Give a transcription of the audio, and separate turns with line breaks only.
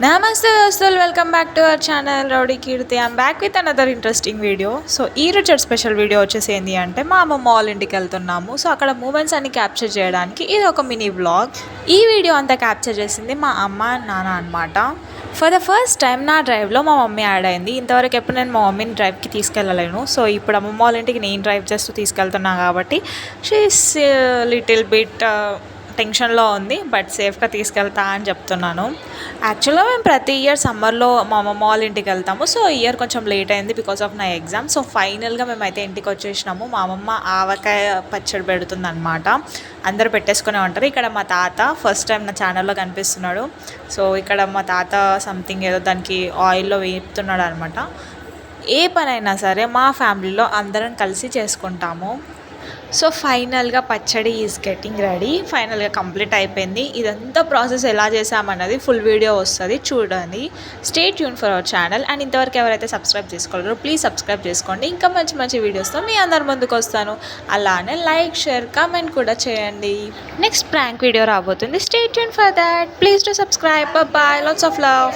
నమస్తే దోస్తులు, welcome back to our channel Rowdy Keerthi. I'm back with another interesting video. So ఈ రోజు special video వచ్చేసి ఏంటి అంటే, మా అమ్మమ్మ వాళ్ళ ఇంటికి వెళ్తున్నాము. సో అక్కడ మూమెంట్స్ అన్ని క్యాప్చర్ చేయడానికి ఇది ఒక మినీ వ్లాగ్. ఈ వీడియో అంతా క్యాప్చర్ చేసింది మా అమ్మ నాన్న అనమాట. ఫర్ ద ఫస్ట్ టైం నా డ్రైవ్లో మా మమ్మీ యాడ్ అయింది. ఇంతవరకు ఎప్పుడు నేను మా మమ్మీని డ్రైవ్కి తీసుకెళ్ళలేను. సో ఇప్పుడు అమ్మమ్మ వాళ్ళ ఇంటికి నేను డ్రైవ్ చేస్తూ తీసుకెళ్తున్నాను కాబట్టి షీఈస్ లిటిల్ బిట్ టెన్షన్లో ఉంది, బట్ సేఫ్గా తీసుకెళ్తా అని చెప్తున్నాను. యాక్చువల్గా మేము ప్రతి ఇయర్ సమ్మర్లో మా అమ్మమ్మ వాళ్ళ ఇంటికి వెళ్తాము. సో ఈ ఇయర్ కొంచెం లేట్ అయింది బికాస్ ఆఫ్ నా ఎగ్జామ్. సో ఫైనల్గా మేమైతే ఇంటికి వచ్చేసినాము. మా అమ్మమ్మ ఆవకాయ పచ్చడి పెడుతుంది అనమాట. అందరూ పెట్టేసుకునే ఉంటారు. ఇక్కడ మా తాత ఫస్ట్ టైం నా ఛానల్లో కనిపిస్తున్నాడు. సో ఇక్కడ మా తాత సంథింగ్ ఏదో దానికి ఆయిల్లో వేపుతున్నాడు అనమాట. ఏ పనైనా సరే మా ఫ్యామిలీలో అందరం కలిసి చేసుకుంటాము. సో ఫైనల్గా పచ్చడి ఈజ్ గెటింగ్ రెడీ. ఫైనల్గా కంప్లీట్ అయిపోయింది. ఇదంతా ప్రాసెస్ ఎలా చేసామన్నది ఫుల్ వీడియో వస్తుంది, చూడండి. Stay tune for our channel. And ఇంతవరకు ఎవరైతే సబ్స్క్రైబ్ చేసుకోలేరో ప్లీజ్ సబ్స్క్రైబ్ చేసుకోండి. ఇంకా మంచి మంచి వీడియోస్తో మీ అందరి ముందుకు వస్తాను. అలానే లైక్, షేర్, కామెంట్ కూడా చేయండి. నెక్స్ట్ ప్రాంక్ వీడియో రాబోతుంది. Stay tune for that. Please to subscribe. Bye, lots of love.